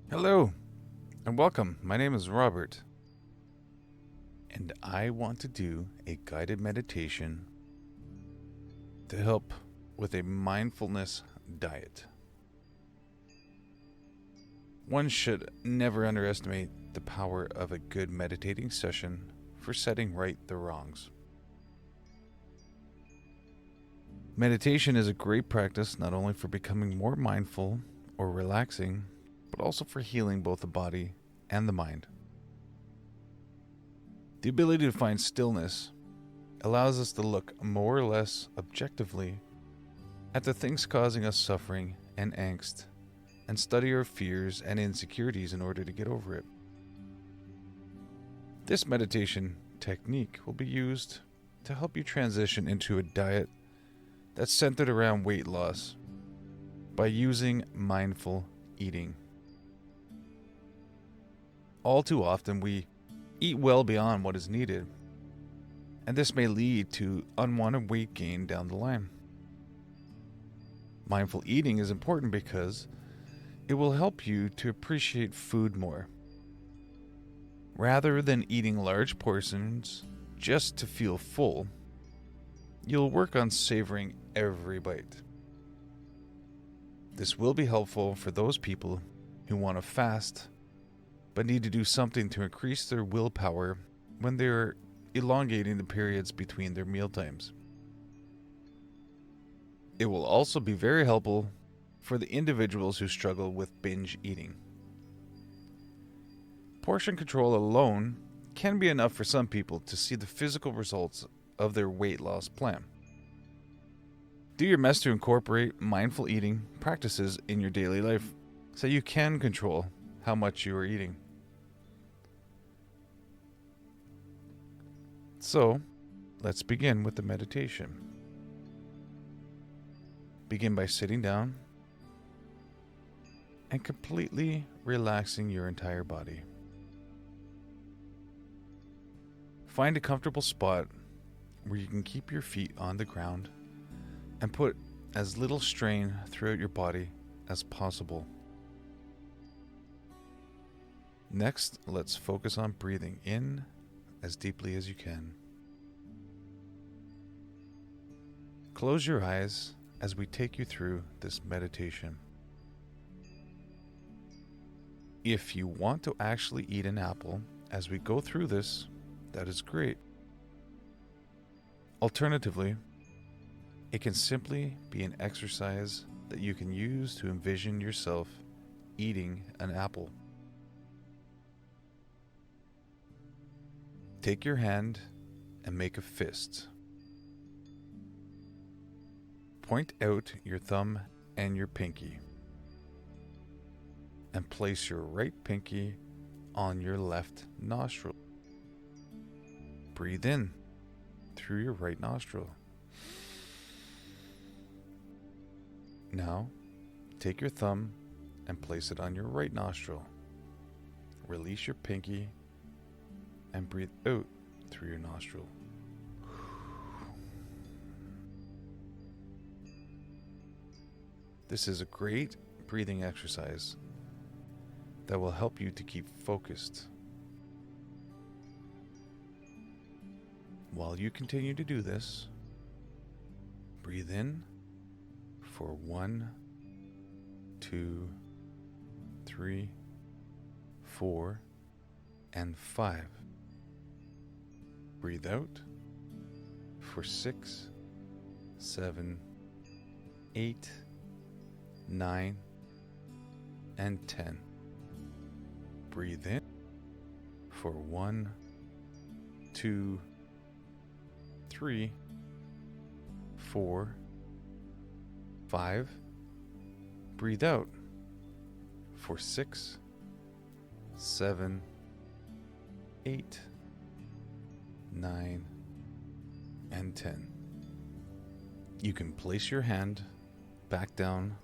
Hello and welcome. My name is Robert, and I want to do a guided meditation to help with a mindfulness diet. One should never underestimate the power of a good meditating session for setting right the wrongs. Meditation is a great practice not only for becoming more mindful or relaxing, but also for healing both the body and the mind. The ability to find stillness allows us to look more or less objectively at the things causing us suffering and angst, and study our fears and insecurities in order to get over it. This meditation technique will be used to help you transition into a diet that's centered around weight loss by using mindful eating. All too often, we eat well beyond what is needed, and this may lead to unwanted weight gain down the line. Mindful eating is important because it will help you to appreciate food more. Rather than eating large portions just to feel full, you'll work on savoring every bite. This will be helpful for those people who want to fast but need to do something to increase their willpower when they're elongating the periods between their mealtimes. It will also be very helpful for the individuals who struggle with binge eating. Portion control alone can be enough for some people to see the physical results of their weight loss plan. Do your best to incorporate mindful eating practices in your daily life so you can control how much you are eating. So, let's begin with the meditation. Begin by sitting down and completely relaxing your entire body. Find a comfortable spot where you can keep your feet on the ground and put as little strain throughout your body as possible. Next, let's focus on breathing in as deeply as you can. Close your eyes as we take you through this meditation. If you want to actually eat an apple as we go through this, that is great. Alternatively, it can simply be an exercise that you can use to envision yourself eating an apple. Take your hand and make a fist. Point out your thumb and your pinky, and place your right pinky on your left nostril. Breathe in through your right nostril. Now, take your thumb and place it on your right nostril. Release your pinky and breathe out through your nostril. This is a great breathing exercise that will help you to keep focused. While you continue to do this, breathe in for 1, 2, 3, 4, and 5. Breathe out for 6, 7, 8, 9, and 10. Breathe in for 1, 2, 3, 4, 5. Breathe out for 6, 7, 8, 9, and 10. You can place your hand back down,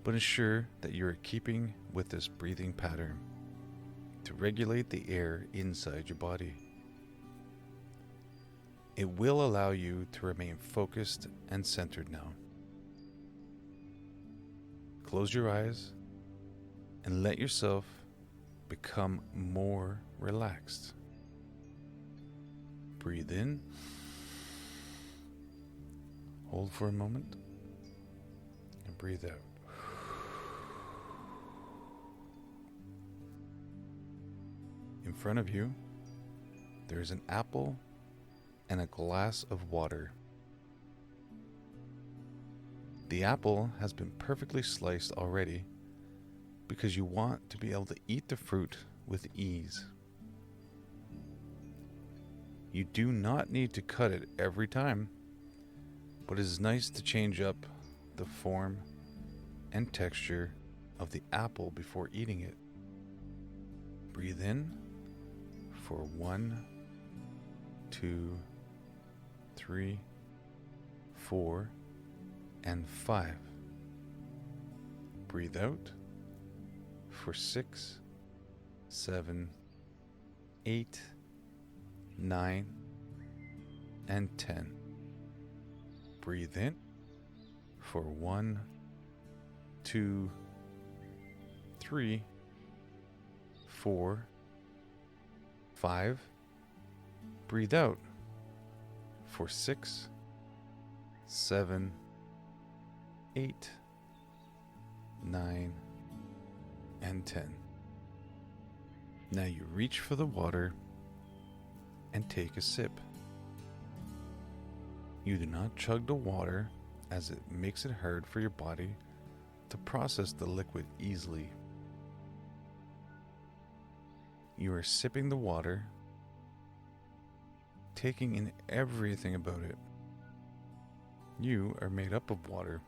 but ensure that you are keeping with this breathing pattern to regulate the air inside your body. It will allow you to remain focused and centered now. Close your eyes and let yourself become more relaxed. Breathe in, hold for a moment, and breathe out. In front of you, there is an apple and a glass of water. The apple has been perfectly sliced already because you want to be able to eat the fruit with ease. You do not need to cut it every time, but it is nice to change up the form and texture of the apple before eating it. Breathe in for 1, 2, 3, 4, and 5. Breathe out for 6, 7, 8, 9, and 10. Breathe in for 1, 2, 3, 4, 5. Breathe out for 6, 7, 8, 9, and 10. Now you reach for the water and take a sip. You do not chug the water, as it makes it hard for your body to process the liquid easily. You are sipping the water, taking in everything about it. You are made up of water,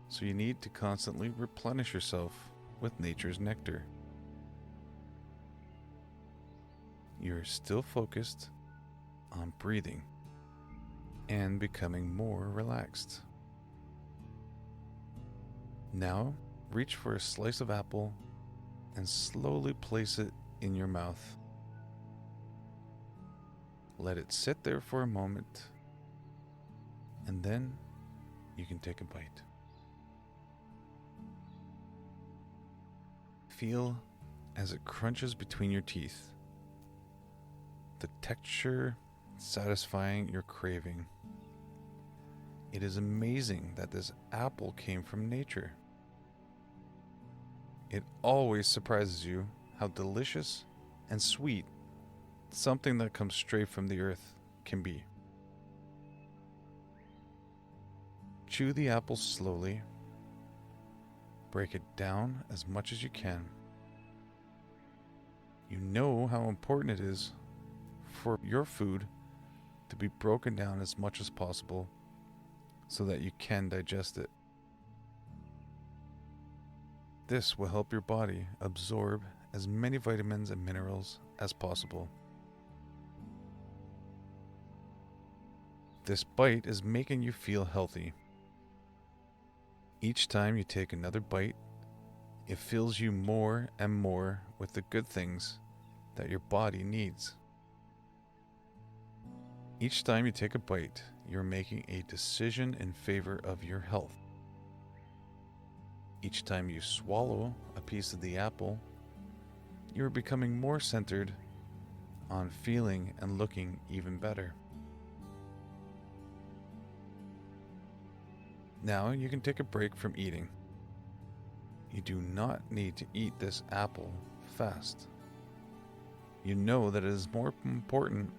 so you need to constantly replenish yourself with nature's nectar. You're still focused on breathing and becoming more relaxed. Now, reach for a slice of apple and slowly place it in your mouth. Let it sit there for a moment, and then you can take a bite. Feel as it crunches between your teeth, the texture satisfying your craving. It is amazing that this apple came from nature. It always surprises you how delicious and sweet something that comes straight from the earth can be. Chew the apple slowly. Break it down as much as you can. You know how important it is for your food to be broken down as much as possible so that you can digest it. This will help your body absorb as many vitamins and minerals as possible. This bite is making you feel healthy. Each time you take another bite, it fills you more and more with the good things that your body needs. Each time you take a bite, you're making a decision in favor of your health. Each time you swallow a piece of the apple, you're becoming more centered on feeling and looking even better. Now you can take a break from eating. You do not need to eat this apple fast. You know that it is more important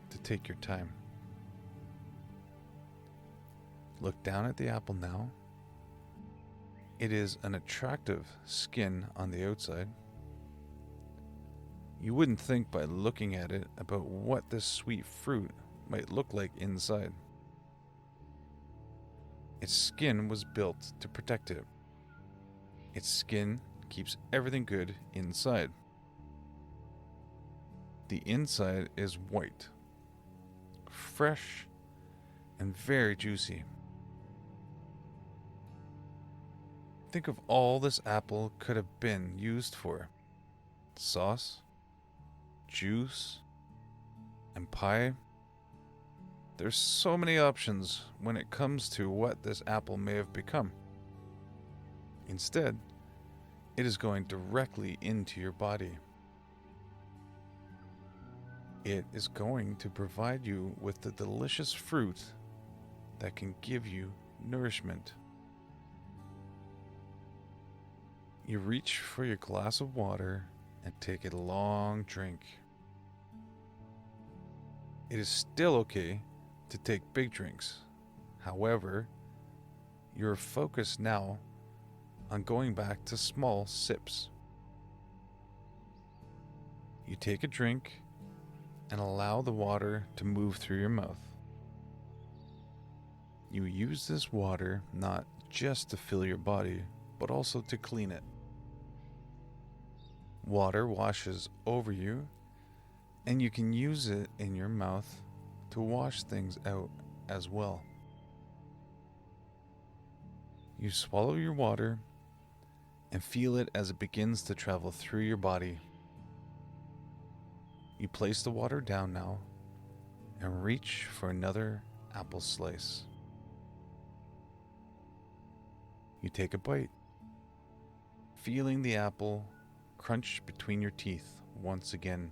to take your time. Look down at the apple now. It is an attractive skin on the outside. You wouldn't think by looking at it about what this sweet fruit might look like inside. Its skin was built to protect it. Its skin keeps everything good inside. The inside is white, fresh, and very juicy. Think of all this apple could have been used for: sauce, juice, and pie. There's so many options when it comes to what this apple may have become. Instead, It is going directly into your body. It is going to provide you with the delicious fruit that can give you nourishment. You reach for your glass of water and take a long drink. It is still okay to take big drinks. However, you're focused now on going back to small sips. You take a drink and allow the water to move through your mouth. You use this water not just to fill your body, but also to clean it. Water washes over you, and you can use it in your mouth to wash things out as well. You swallow your water and feel it as it begins to travel through your body. You place the water down now and reach for another apple slice. You take a bite, feeling the apple crunch between your teeth once again.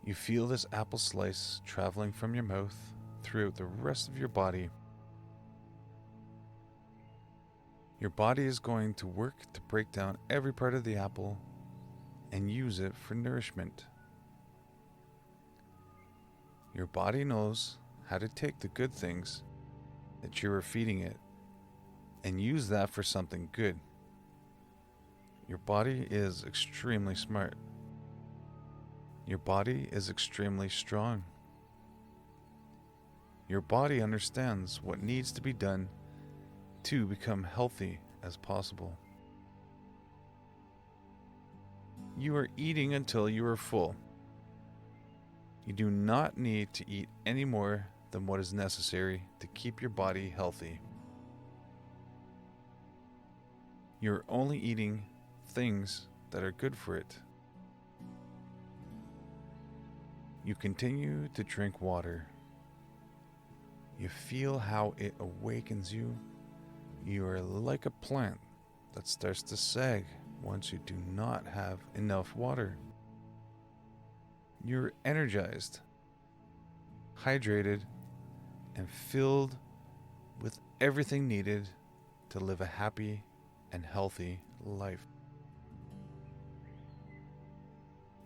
You feel this apple slice traveling from your mouth throughout the rest of your body. Your body is going to work to break down every part of the apple and use it for nourishment. Your body knows how to take the good things that you are feeding it and use that for something good. Your body is extremely smart. Your body is extremely strong. Your body understands what needs to be done to become healthy as possible. You are eating until you are full. You do not need to eat any more than what is necessary to keep your body healthy. You're only eating things that are good for it. You continue to drink water. You feel how it awakens you. You are like a plant that starts to sag once you do not have enough water. You're energized, hydrated, and filled with everything needed to live a happy and healthy life.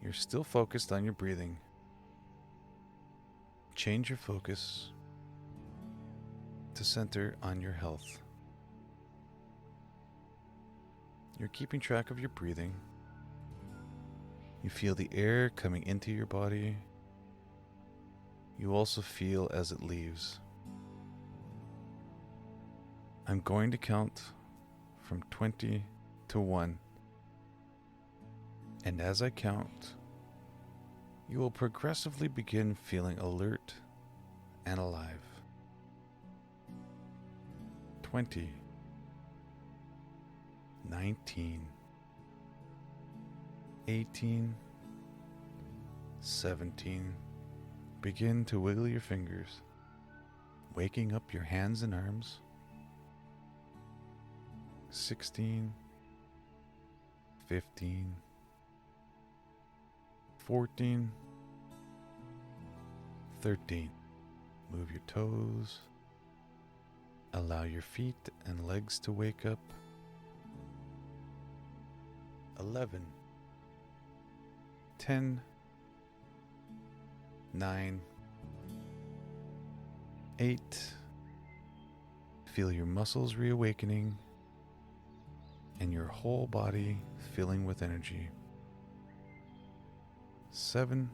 You're still focused on your breathing. Change your focus to center on your health. You're keeping track of your breathing. You feel the air coming into your body. You also feel as it leaves. I'm going to count from 20 to 1. And as I count, you will progressively begin feeling alert and alive. 20, 19, 18, 17. Begin to wiggle your fingers, waking up your hands and arms. 16, 15, 14, 13. Move your toes. Allow your feet and legs to wake up. 11, 10, 9, 8. Feel your muscles reawakening and your whole body filling with energy. 7,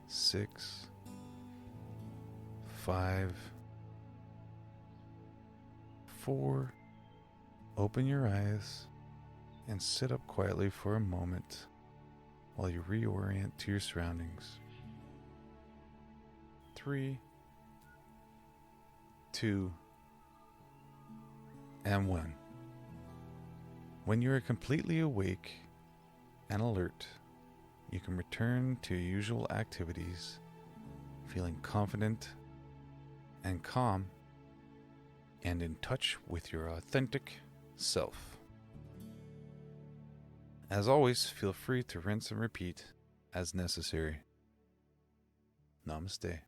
6, 5, 4. Open your eyes and sit up quietly for a moment while you reorient to your surroundings. 3, 2, and 1. When you are completely awake and alert, you can return to your usual activities, feeling confident and calm and in touch with your authentic self. As always, feel free to rinse and repeat as necessary. Namaste.